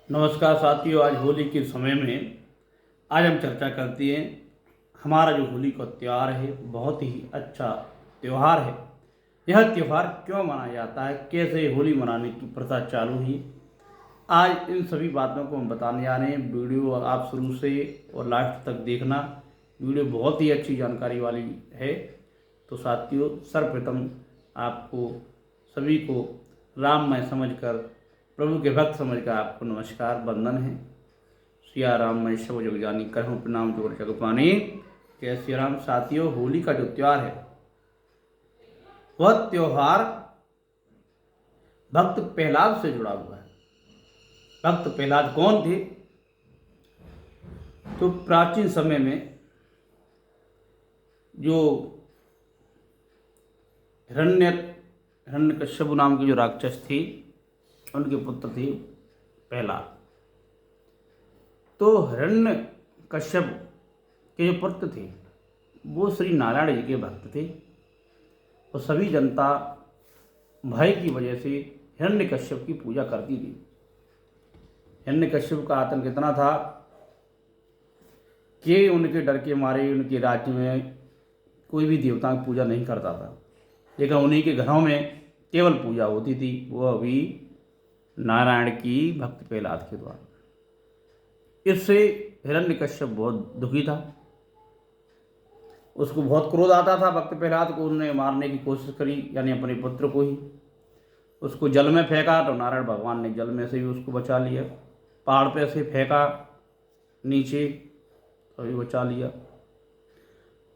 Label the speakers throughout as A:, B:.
A: नमस्कार साथियों, आज होली के समय में आज हम चर्चा करते हैं। हमारा जो होली का त्यौहार है बहुत ही अच्छा त्यौहार है। यह त्यौहार क्यों मनाया जाता है, कैसे होली मनाने की प्रथा चालू हुई, आज इन सभी बातों को हम बताने जा रहे हैं। वीडियो आप शुरू से और लास्ट तक देखना, वीडियो बहुत ही अच्छी जानकारी वाली है। तो साथियों, सर्वप्रथम आपको सभी को राममय समझकर, प्रभु के भक्त समझकर आपको नमस्कार वंदन है। सिया राम मैं सब जग जानी, करहूँ प्रणाम जोड़ जग पानी। जय श्री राम। साथियों, होली का जो त्यौहार है वह त्यौहार भक्त प्रहलाद से जुड़ा हुआ है। भक्त प्रहलाद कौन थे? तो प्राचीन समय में जो हिरण्यकश्यप नाम की जो राक्षस थी, उनके पुत्र थे प्रहलाद। तो हिरण्यकश्यप के जो पुत्र थे वो श्री नारायण जी के भक्त थे, और सभी जनता भय की वजह से हिरण्यकश्यप की पूजा करती थी। हिरण्यकश्यप का आतंक इतना था कि उनके डर के मारे उनके राज्य में कोई भी देवता की पूजा नहीं करता था, लेकिन उन्हीं के घरों में केवल पूजा होती थी, वो अभी नारायण की भक्त प्रहलाद के द्वारा। इससे हिरण्यकश्यप बहुत दुखी था, उसको बहुत क्रोध आता था भक्त प्रहलाद को। उन्होंने मारने की कोशिश करी, यानी अपने पुत्र को ही। उसको जल में फेंका तो नारायण भगवान ने जल में से भी उसको बचा लिया। पहाड़ पे से फेंका नीचे तो भी बचा लिया।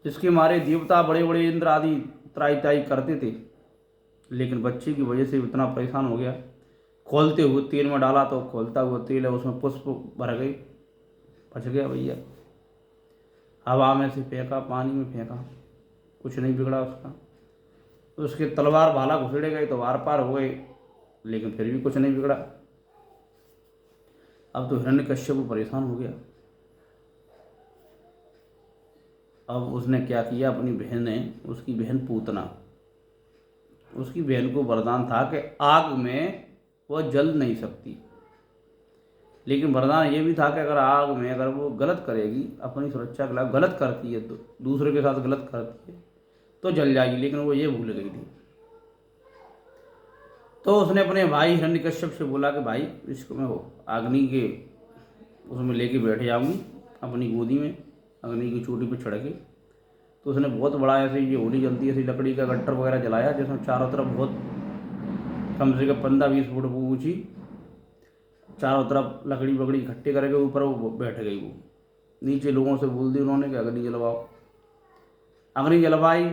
A: जिसके मारे देवता बड़े बड़े इंद्र आदि त्राई ताई करते थे, लेकिन बच्चे की वजह से इतना परेशान हो गया। खोलते हुए तेल में डाला तो खोलता हुआ तेल है उसमें पुष्प भर गई, बच गया भैया। हवा में से फेंका, पानी में फेंका, कुछ नहीं बिगड़ा उसका। उसके तलवार भाला घुसड़े गए तो आर पार हो गए, लेकिन फिर भी कुछ नहीं बिगड़ा। अब तो हिरण्यकश्यप परेशान हो गया। अब उसने क्या किया, अपनी बहन है, उसकी बहन पूतना, उसकी बहन को वरदान था कि आग में वह जल नहीं सकती, लेकिन वरदान ये भी था कि अगर आग में अगर वो गलत करेगी, अपनी सुरक्षा के लिए गलत करती है, तो दूसरे के साथ गलत करती है तो जल जाएगी, लेकिन वो ये भूल गई थी। तो उसने अपने भाई हिरण्यकश्यप से बोला कि भाई, इसको मैं अग्नि के उसमें लेके बैठ जाऊंगी अपनी गोदी में, अग्नि की चोटी पर चढ़ के। तो उसने बहुत बड़ा ऐसे ये होली जलती है ऐसी लकड़ी का गट्टर वगैरह जलाया, जिसमें चारों तरफ बहुत कम से कम 15-20 फुट ऊंची चारों तरफ लकड़ी वकड़ी इकट्ठे करके ऊपर वो बैठ गई। वो नीचे लोगों से बोल दी उन्होंने कि अग्नि जलवाओ। अग्नि जलवाई,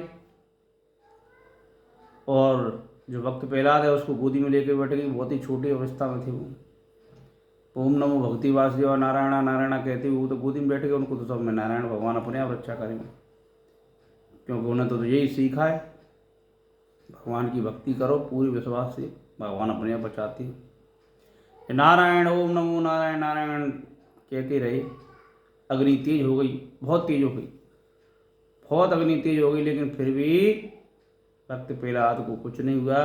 A: और जो भक्त प्रहलाद है उसको गोदी में लेकर बैठ गई। बहुत ही छोटी अवस्था में थे वो। ओम नमो भक्ति वासुदेव नारायण नारायण कहते हुए वो तो गोदी में बैठ गए। उनको तो सब में नारायण भगवान अपने आप रक्षा करेंगे, क्योंकि उन्हें तो यही सीखा है, भगवान की भक्ति करो पूरी विश्वास से, भगवान अपने आप बचाते हैं। नारायण ओम नमो नारायण नारायण कहते रहे। अग्नि तेज हो गई, बहुत तेज हो गई, बहुत अग्नि तेज हो गई, लेकिन फिर भी भक्त प्रहलाद को कुछ नहीं हुआ।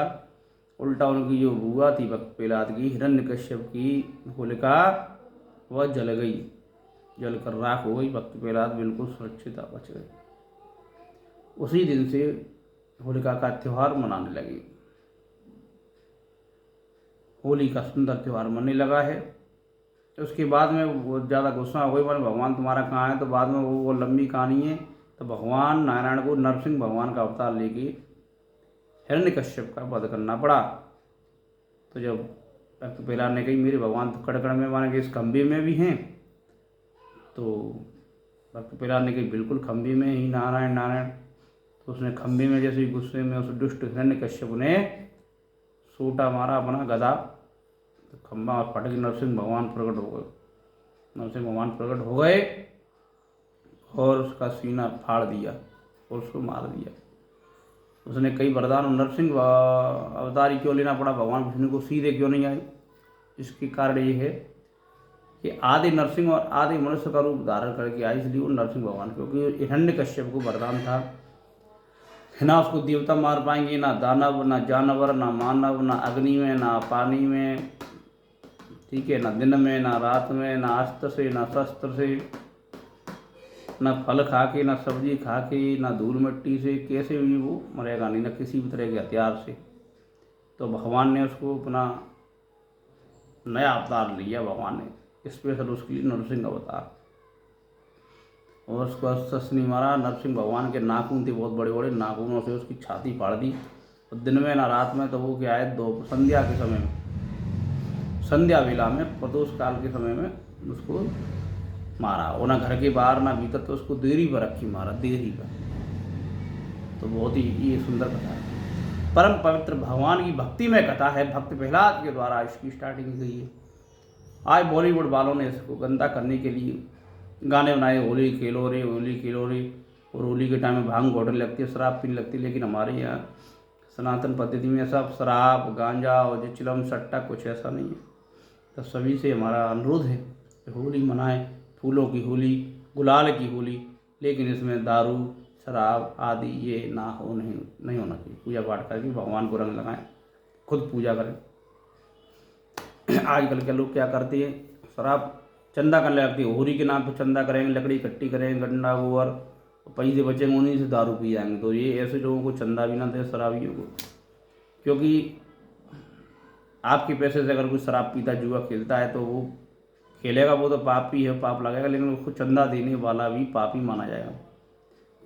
A: उल्टा उनकी जो बुआ थी भक्त प्रहलाद की, हिरण्यकश्यप की होलिका, वह जल गई, जल कर राख हो गई। भक्त प्रहलाद बिल्कुल सुरक्षित बच गए। उसी दिन से होलिका का त्यौहार मनाने लगे। होली का सुंदर त्यौहार मनने लगा है। उसके बाद में वो ज़्यादा गुस्सा हो गई, बोले भगवान तुम्हारा कहाँ है। तो बाद में वो लंबी कहानी है। तो भगवान नारायण को नरसिंह भगवान का अवतार लेके हिरण्यकश्यप का वध करना पड़ा। तो जब भक्त प्रहलाद ने कही मेरे भगवान तो कड़कड़ में माने कि इस खंभे में भी हैं, तो भक्त प्रहलाद ने कही बिल्कुल खंभे में ही नारायण नारायण। तो उसने खंभे में जैसे ही गुस्से में उस दुष्ट हिरण्यकश्यप ने सोटा मारा अपना गदा, तो खंभा फट के नरसिंह भगवान प्रकट हो गए। नरसिंह भगवान प्रकट हो गए और उसका सीना फाड़ दिया और उसको मार दिया। उसने कई वरदान, नरसिंह अवतार ही क्यों लेना पड़ा, भगवान विष्णु को सीधे क्यों नहीं आए। इसके कारण ये है कि आदि नरसिंह और आदि मनुष्य का रूप धारण करके आए, इसलिए वो नरसिंह भगवान, क्योंकि हिरण्यकश्यप को वरदान था ना उसको देवता मार पाएंगे, ना दानव, ना जानवर, ना मानव, ना अग्नि में, ना पानी में, ठीक है, ना दिन में ना रात में, ना अस्त्र से ना शस्त्र से, ना फल खा के ना सब्जी खा के ना धूल मिट्टी से, कैसे भी वो मरेगा नहीं, ना किसी भी तरह के हथियार से। तो भगवान ने उसको अपना नया अवतार लिया, भगवान ने स्पेशल उसके लिए नरसिंह अवतार। और उसको अस्त्र से नहीं मारा। नरसिंह भगवान के नाखून थे बहुत बड़े बड़े, नाखूनों से उसकी छाती फाड़ दी। और दिन में ना रात में, तो वो क्या है, दो संध्या के समय में, संध्या वेला में, प्रदोष काल के समय में उसको मारा। और ना घर के बाहर ना भीतर, तो उसको देहरी पर रखी मारा, देहरी पर। तो बहुत ही ये सुंदर कथा है, परम पवित्र भगवान की भक्ति में कथा है। भक्त प्रहलाद के द्वारा इसकी स्टार्टिंग की गई है। आज बॉलीवुड वालों ने इसको गंदा करने के लिए गाने बनाए, होली खेलो रे, होली खेलो रे। और होली के टाइम में भांग घोटने लगती है, शराब पीने लगती है। लेकिन हमारे यहाँ सनातन पद्धति में सब शराब गांजा और जो चिलम सट्टा कुछ ऐसा नहीं है। तो सभी से हमारा अनुरोध है कि होली मनाएं, फूलों की होली, गुलाल की होली, लेकिन इसमें दारू शराब आदि ये ना हो, नहीं होना चाहिए। पूजा पाठ करके भगवान को रंग लगाएं, खुद पूजा करें। आजकल के लोग क्या करते हैं, शराब चंदा करने लगती है, होली के नाम पर चंदा करेंगे, लकड़ी इकट्ठी करेंगे, गन्ना गोबर, पैसे बचेंगे, उन्हीं से दारू पी जाएंगे। तो ये ऐसे लोगों को चंदा भी ना दें, शराबियों को। क्योंकि आपके पैसे से अगर कोई शराब पीता जुआ खेलता है तो वो खेलेगा, वो तो पाप ही है, पाप लगेगा। लेकिन उसको चंदा देने वाला भी पाप ही माना जाएगा।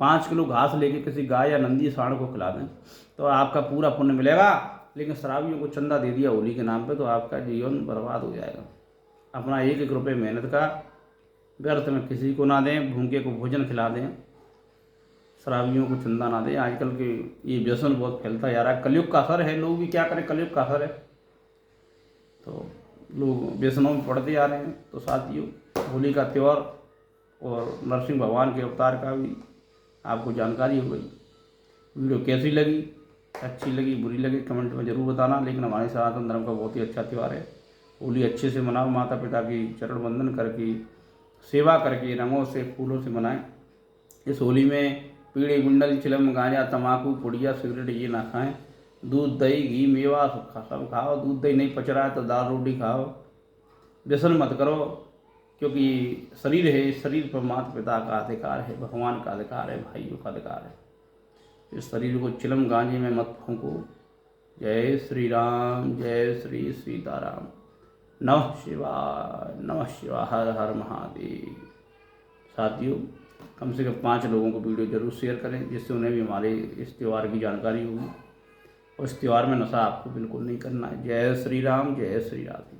A: 5 किलो घास लेके किसी गाय या नंदी सांड को खिला दें तो आपका पूरा पुण्य मिलेगा। लेकिन शराबियों को चंदा दे दिया होली के नाम पे, तो आपका जीवन बर्बाद हो जाएगा। अपना 1-1 रुपये मेहनत का व्यर्थ में किसी को ना दें, भूखे को भोजन खिला दें, शराबियों को चंदा ना दें। आजकल के ये व्यसन बहुत फैलता जा रहा है, कलयुग का असर है। लोग भी क्या करें, कलयुग का असर है, तो लोग व्यसनों में पड़ते जा रहे हैं। तो साथियों, होली का त्यौहार और नरसिंह भगवान के अवतार का भी आपको जानकारी हो गई। वीडियो कैसी लगी, अच्छी लगी बुरी लगी, कमेंट में ज़रूर बताना। लेकिन हमारे सनातन धर्म का बहुत ही अच्छा त्यौहार है। होली अच्छे से मनाओ, माता पिता की चरण वंदन करके, सेवा करके, रंगों से फूलों से मनाएं। इस होली में पीड़े गुंडल चिलम गांजा तम्बाकू पुड़िया सिगरेट ये ना खाएं। दूध दही घी मेवा सब खाओ। दूध दही नहीं पच रहा है तो दाल रोटी खाओ। व्यसन मत करो, क्योंकि शरीर है, शरीर पर माता पिता का अधिकार है, भगवान का अधिकार है, भाइयों का अधिकार है। इस शरीर को चिलम गांजे में मत फूंको। जय श्री राम, जय श्री सीताराम। नमः शिवाय, नमः शिवाय, हर हर महादेव। साथियों, कम से कम 5 लोगों को वीडियो जरूर शेयर करें, जिससे उन्हें भी हमारे इस त्यौहार की जानकारी होगी। और इस त्यौहार में नशा आपको बिल्कुल नहीं करना है। जय श्री राम, जय श्री राधे।